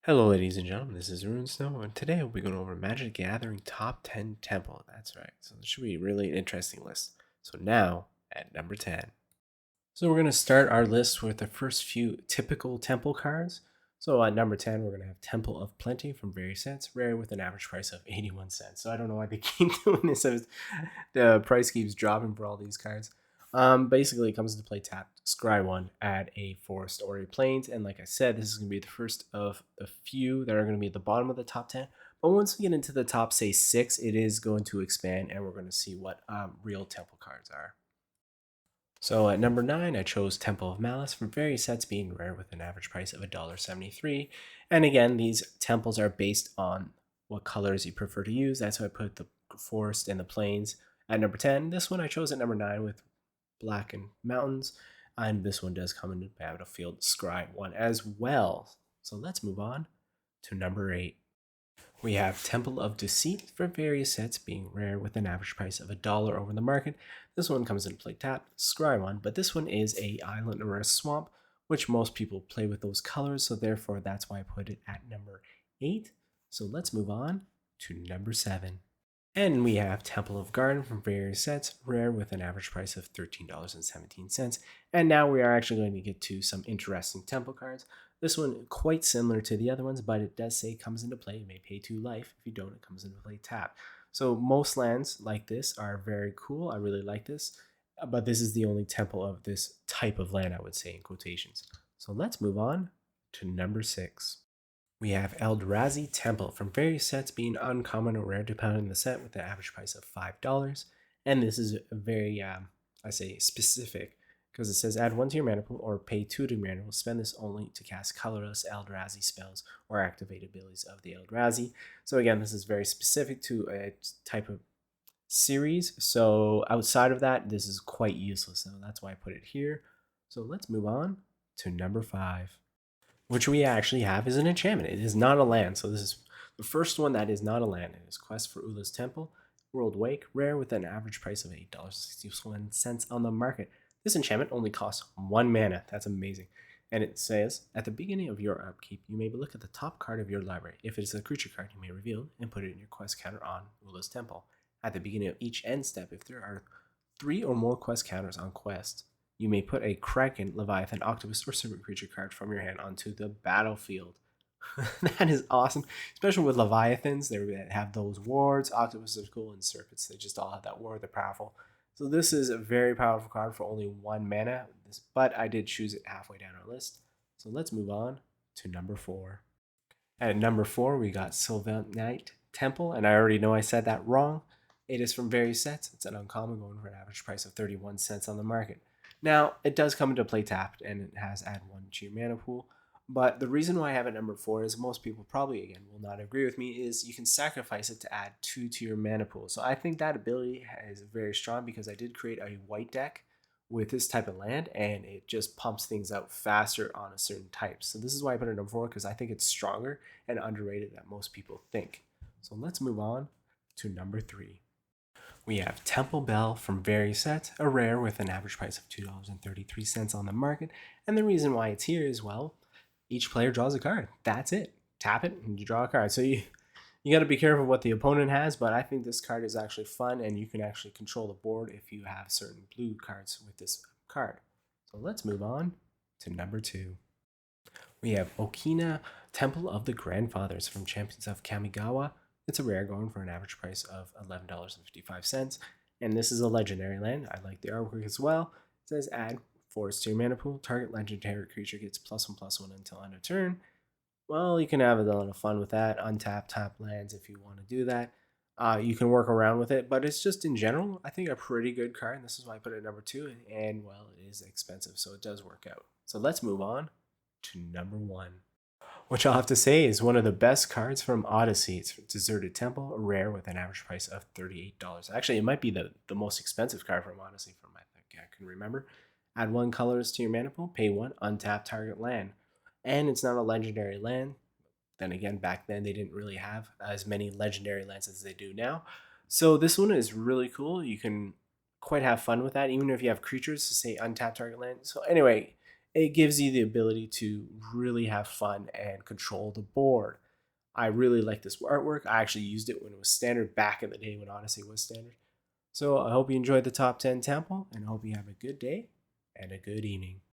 Hello, ladies and gentlemen. This is Rune Snow, and today we'll be going over Magic the Gathering Top 10 Temple. That's right. So this should be a really interesting list. So now at number 10. So we're going to start our list with the first few typical Temple cards. So at number 10, we're going to have Temple of Plenty from various sets, rare with an average price of 81 cents. So I don't know why they keep doing this. The price keeps dropping for all these cards. Basically, it comes into play tap, scry one, add a forest or a plains, and like I said, this is going to be the first of the few that are going to be at the bottom of the top 10. But once we get into the top, say 6, it is going to expand, and we're going to see what real temple cards are. So at number 9, I chose Temple of Malice from various sets being rare with an average price of $1.73. And again, these temples are based on what colors you prefer to use. That's why I put the forest and the plains at number 10. This one I chose at number 9 with black and mountains. And this one does come into Battlefield Scry 1 as well. So let's move on to number 8. We have Temple of Deceit for various sets being rare with an average price of $1 over the market. This one comes in play tap, scry one, but this one is a island or a swamp, which most people play with those colors, so therefore that's why I put it at number 8. So let's move on to number 7. And we have Temple of Garden from various sets, rare with an average price of $13.17. And now we are actually going to get to some interesting temple cards. This one quite similar to the other ones, but it does say comes into play. You may pay 2 life. If you don't, it comes into play tap. So most lands like this are very cool. I really like this. But this is the only temple of this type of land, I would say, in quotations. So let's move on to number 6. We have ELDRAZI Temple from various sets being uncommon or rare depending on the set with an average price of $5. And this is very, I say, specific because it says add 1 to your mana pool or pay 2 to your mana pool. Spend this only to cast colorless ELDRAZI spells or activate abilities of the ELDRAZI. So again, this is very specific to a type of series. So outside of that, this is quite useless. So that's why I put it here. So let's move on to number 5, which we actually have is an enchantment. It is not a land. So this is the first one that is not a land. It is Quest for Ula's Temple, World Wake, rare with an average price of $8.61 on the market. This enchantment only costs 1 mana. That's amazing. And it says, at the beginning of your upkeep, you may look at the top card of your library. If it is a creature card, you may reveal it and put it in your quest counter on Ula's Temple. At the beginning of each end step, if there are 3 or more quest counters on quest, you may put a Kraken, Leviathan, Octopus, or Serpent creature card from your hand onto the battlefield. That is awesome, especially with Leviathans. They have those wards. Octopus are cool, and Serpents, they just all have that ward. They're powerful. So this is a very powerful card for only 1 mana, but I did choose it halfway down our list. So let's move on to number 4. At number 4, we got Sylvanite Temple, and I already know I said that wrong. It is from various sets. It's an uncommon going for an average price of 31 cents on the market. Now, it does come into play tapped, and it has add 1 to your mana pool. But the reason why I have it number 4 is most people probably, again, will not agree with me, is you can sacrifice it to add 2 to your mana pool. So I think that ability is very strong because I did create a white deck with this type of land, and it just pumps things out faster on a certain type. So this is why I put it number 4, because I think it's stronger and underrated than most people think. So let's move on to number 3. We have Temple Bell from various sets, a rare with an average price of $2.33 on the market. And the reason why it's here is, well, each player draws a card. That's it. Tap it and you draw a card. So you got to be careful what the opponent has, but I think this card is actually fun and you can actually control the board if you have certain blue cards with this card. So let's move on to number 2. We have Okina Temple of the Grandfathers from Champions of Kamigawa. It's a rare going for an average price of $11.55. And this is a legendary land. I like the artwork as well. It says add forest to your mana pool. Target legendary creature gets +1/+1 until end of turn. Well, you can have a lot of fun with that. Untap tap lands if you want to do that. You can work around with it, but it's just in general, I think a pretty good card. And this is why I put it at number 2. And well, it is expensive, so it does work out. So let's move on to number 1, which I'll have to say is one of the best cards from Odyssey. It's Deserted Temple, a rare with an average price of $38. Actually, it might be the most expensive card from Odyssey from I think I can remember. Add 1 colors to your mana pool, pay 1, untap target land. And it's not a legendary land. Then again, back then they didn't really have as many legendary lands as they do now. So this one is really cool. You can quite have fun with that, even if you have creatures to say untap target land. So anyway, it gives you the ability to really have fun and control the board. I really like this artwork. I actually used it when it was standard back in the day when Odyssey was standard. So I hope you enjoyed the top 10 temple, and I hope you have a good day and a good evening.